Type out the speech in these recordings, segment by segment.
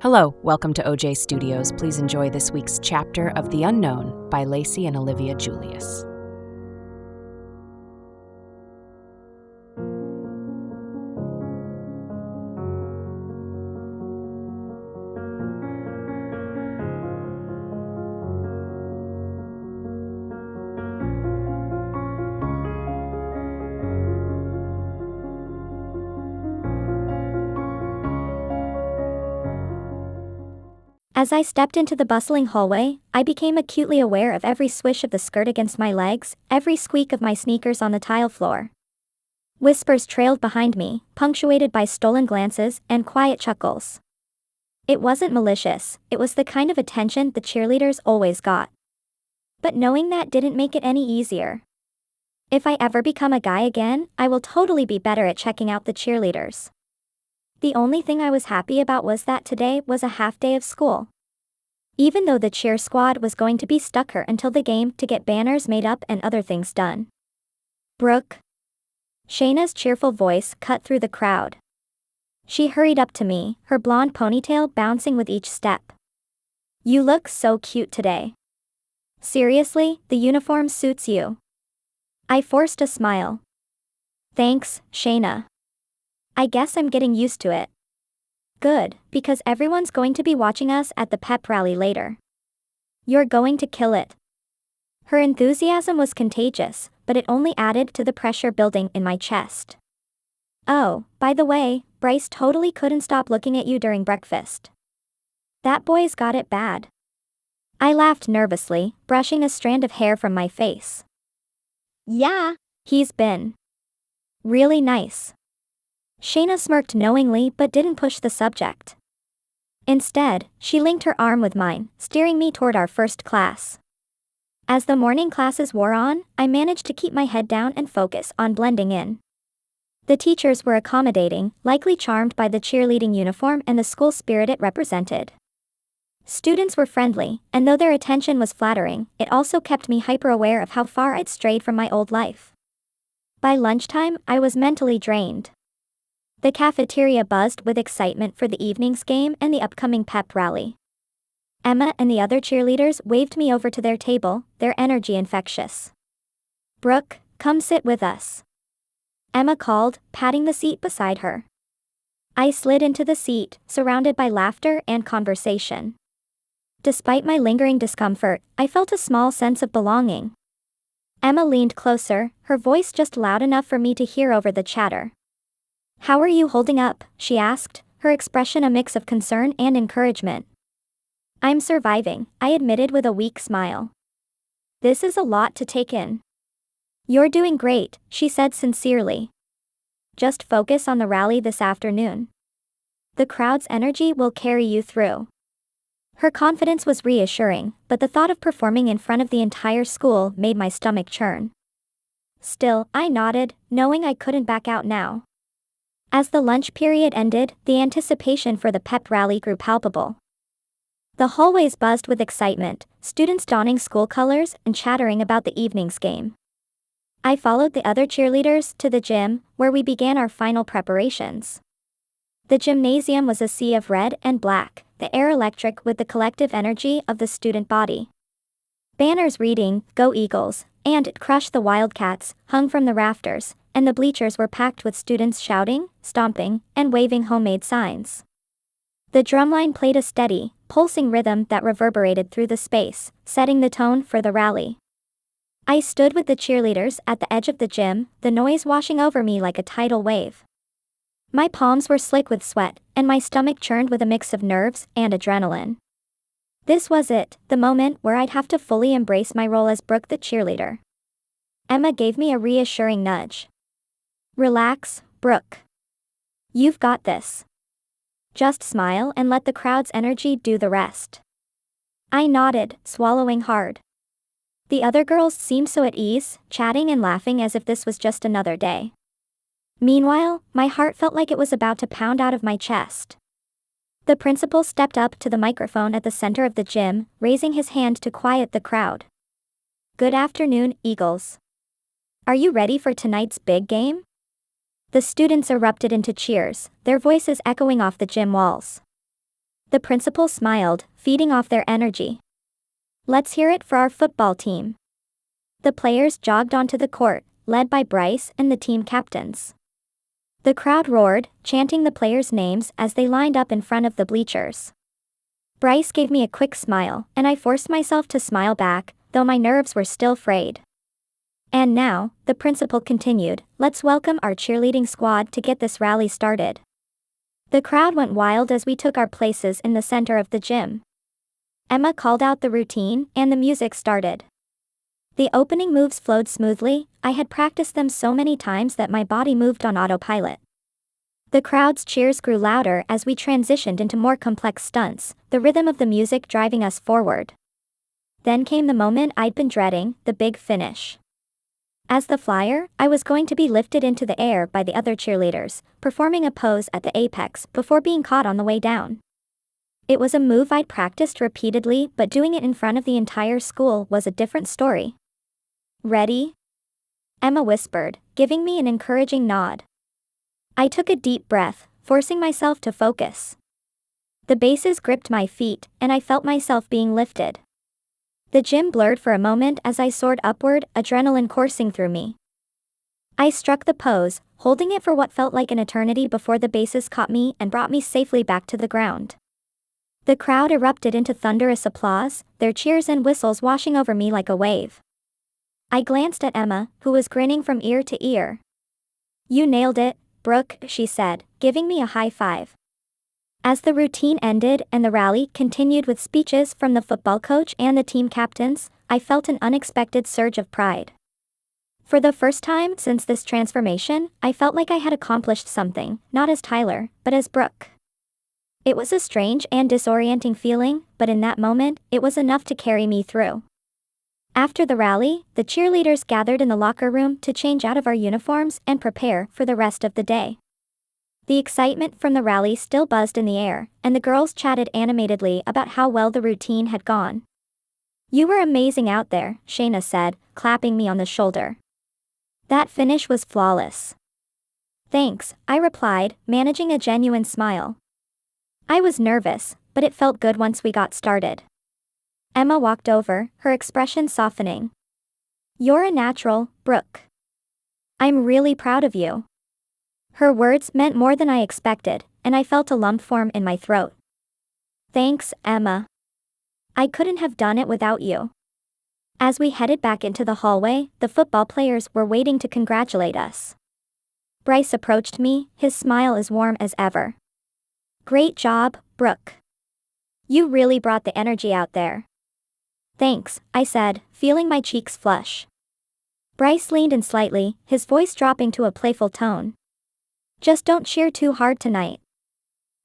Hello, welcome to OJ Studios. Please enjoy this week's chapter of The Unknown by Lacey and Olivia Julius. As I stepped into the bustling hallway, I became acutely aware of every swish of the skirt against my legs, every squeak of my sneakers on the tile floor. Whispers trailed behind me, punctuated by stolen glances and quiet chuckles. It wasn't malicious, it was the kind of attention the cheerleaders always got. But knowing that didn't make it any easier. If I ever become a guy again, I will totally be better at checking out the cheerleaders. The only thing I was happy about was that today was a half day of school. Even though the cheer squad was going to be stuck here until the game to get banners made up and other things done. Brooke. Shayna's cheerful voice cut through the crowd. She hurried up to me, her blonde ponytail bouncing with each step. You look so cute today. Seriously, the uniform suits you. I forced a smile. Thanks, Shayna. I guess I'm getting used to it. Good, because everyone's going to be watching us at the pep rally later. You're going to kill it. Her enthusiasm was contagious, but it only added to the pressure building in my chest. Oh, by the way, Bryce totally couldn't stop looking at you during breakfast. That boy's got it bad. I laughed nervously, brushing a strand of hair from my face. Yeah, he's been really nice. Shayna smirked knowingly but didn't push the subject. Instead, she linked her arm with mine, steering me toward our first class. As the morning classes wore on, I managed to keep my head down and focus on blending in. The teachers were accommodating, likely charmed by the cheerleading uniform and the school spirit it represented. Students were friendly, and though their attention was flattering, it also kept me hyper-aware of how far I'd strayed from my old life. By lunchtime, I was mentally drained. The cafeteria buzzed with excitement for the evening's game and the upcoming pep rally. Emma and the other cheerleaders waved me over to their table, their energy infectious. Brooke, come sit with us. Emma called, patting the seat beside her. I slid into the seat, surrounded by laughter and conversation. Despite my lingering discomfort, I felt a small sense of belonging. Emma leaned closer, her voice just loud enough for me to hear over the chatter. How are you holding up? She asked, her expression a mix of concern and encouragement. I'm surviving, I admitted with a weak smile. This is a lot to take in. You're doing great, she said sincerely. Just focus on the rally this afternoon. The crowd's energy will carry you through. Her confidence was reassuring, but the thought of performing in front of the entire school made my stomach churn. Still, I nodded, knowing I couldn't back out now. As the lunch period ended, the anticipation for the pep rally grew palpable. The hallways buzzed with excitement, students donning school colors and chattering about the evening's game. I followed the other cheerleaders to the gym, where we began our final preparations. The gymnasium was a sea of red and black, the air electric with the collective energy of the student body. Banners reading, "Go Eagles," and "Crush the Wildcats," hung from the rafters, and the bleachers were packed with students shouting, stomping, and waving homemade signs. The drumline played a steady, pulsing rhythm that reverberated through the space, setting the tone for the rally. I stood with the cheerleaders at the edge of the gym, the noise washing over me like a tidal wave. My palms were slick with sweat, and my stomach churned with a mix of nerves and adrenaline. This was it, the moment where I'd have to fully embrace my role as Brooke the cheerleader. Emma gave me a reassuring nudge. Relax, Brooke. You've got this. Just smile and let the crowd's energy do the rest. I nodded, swallowing hard. The other girls seemed so at ease, chatting and laughing as if this was just another day. Meanwhile, my heart felt like it was about to pound out of my chest. The principal stepped up to the microphone at the center of the gym, raising his hand to quiet the crowd. Good afternoon, Eagles. Are you ready for tonight's big game? The students erupted into cheers, their voices echoing off the gym walls. The principal smiled, feeding off their energy. Let's hear it for our football team. The players jogged onto the court, led by Bryce and the team captains. The crowd roared, chanting the players' names as they lined up in front of the bleachers. Bryce gave me a quick smile, and I forced myself to smile back, though my nerves were still frayed. And now, the principal continued, let's welcome our cheerleading squad to get this rally started. The crowd went wild as we took our places in the center of the gym. Emma called out the routine, and the music started. The opening moves flowed smoothly. I had practiced them so many times that my body moved on autopilot. The crowd's cheers grew louder as we transitioned into more complex stunts, the rhythm of the music driving us forward. Then came the moment I'd been dreading, the big finish. As the flyer, I was going to be lifted into the air by the other cheerleaders, performing a pose at the apex before being caught on the way down. It was a move I'd practiced repeatedly, but doing it in front of the entire school was a different story. Ready? Emma whispered, giving me an encouraging nod. I took a deep breath, forcing myself to focus. The bases gripped my feet, and I felt myself being lifted. The gym blurred for a moment as I soared upward, adrenaline coursing through me. I struck the pose, holding it for what felt like an eternity before the bases caught me and brought me safely back to the ground. The crowd erupted into thunderous applause, their cheers and whistles washing over me like a wave. I glanced at Emma, who was grinning from ear to ear. You nailed it, Brooke, she said, giving me a high five. As the routine ended and the rally continued with speeches from the football coach and the team captains, I felt an unexpected surge of pride. For the first time since this transformation, I felt like I had accomplished something, not as Tyler, but as Brooke. It was a strange and disorienting feeling, but in that moment, it was enough to carry me through. After the rally, the cheerleaders gathered in the locker room to change out of our uniforms and prepare for the rest of the day. The excitement from the rally still buzzed in the air, and the girls chatted animatedly about how well the routine had gone. You were amazing out there, Shayna said, clapping me on the shoulder. That finish was flawless. Thanks, I replied, managing a genuine smile. I was nervous, but it felt good once we got started. Emma walked over, her expression softening. You're a natural, Brooke. I'm really proud of you. Her words meant more than I expected, and I felt a lump form in my throat. Thanks, Emma. I couldn't have done it without you. As we headed back into the hallway, the football players were waiting to congratulate us. Bryce approached me, his smile as warm as ever. Great job, Brooke. You really brought the energy out there. Thanks, I said, feeling my cheeks flush. Bryce leaned in slightly, his voice dropping to a playful tone. Just don't cheer too hard tonight.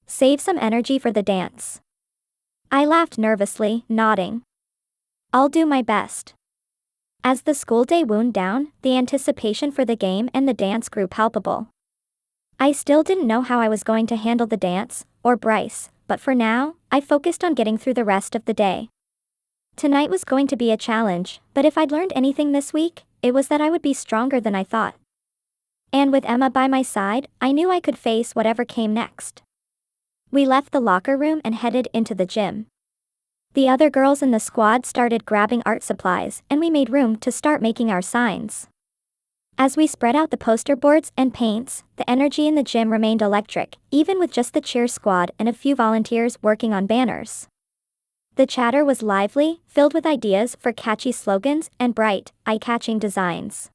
Save some energy for the dance. I laughed nervously, nodding. I'll do my best. As the school day wound down, the anticipation for the game and the dance grew palpable. I still didn't know how I was going to handle the dance, or Bryce, but for now, I focused on getting through the rest of the day. Tonight was going to be a challenge, but if I'd learned anything this week, it was that I would be stronger than I thought. And with Emma by my side, I knew I could face whatever came next. We left the locker room and headed into the gym. The other girls in the squad started grabbing art supplies, and we made room to start making our signs. As we spread out the poster boards and paints, the energy in the gym remained electric, even with just the cheer squad and a few volunteers working on banners. The chatter was lively, filled with ideas for catchy slogans and bright, eye-catching designs.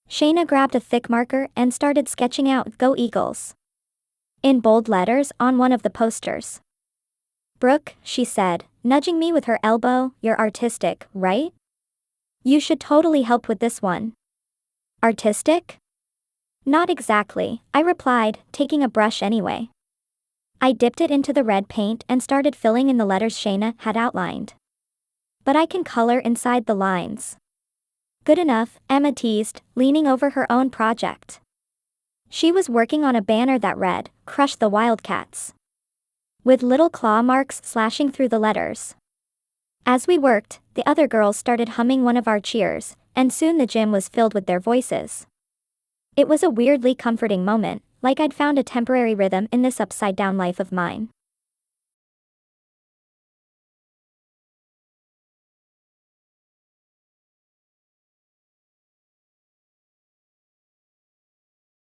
Shayna grabbed a thick marker and started sketching out "Go Eagles" in bold letters on one of the posters. Brooke, she said, nudging me with her elbow, you're artistic, right? You should totally help with this one. Artistic? Not exactly, I replied, taking a brush anyway. I dipped it into the red paint and started filling in the letters Shayna had outlined. But I can color inside the lines. Good enough, Emma teased, leaning over her own project. She was working on a banner that read, Crush the Wildcats, with little claw marks slashing through the letters. As we worked, the other girls started humming one of our cheers, and soon the gym was filled with their voices. It was a weirdly comforting moment, like I'd found a temporary rhythm in this upside-down life of mine.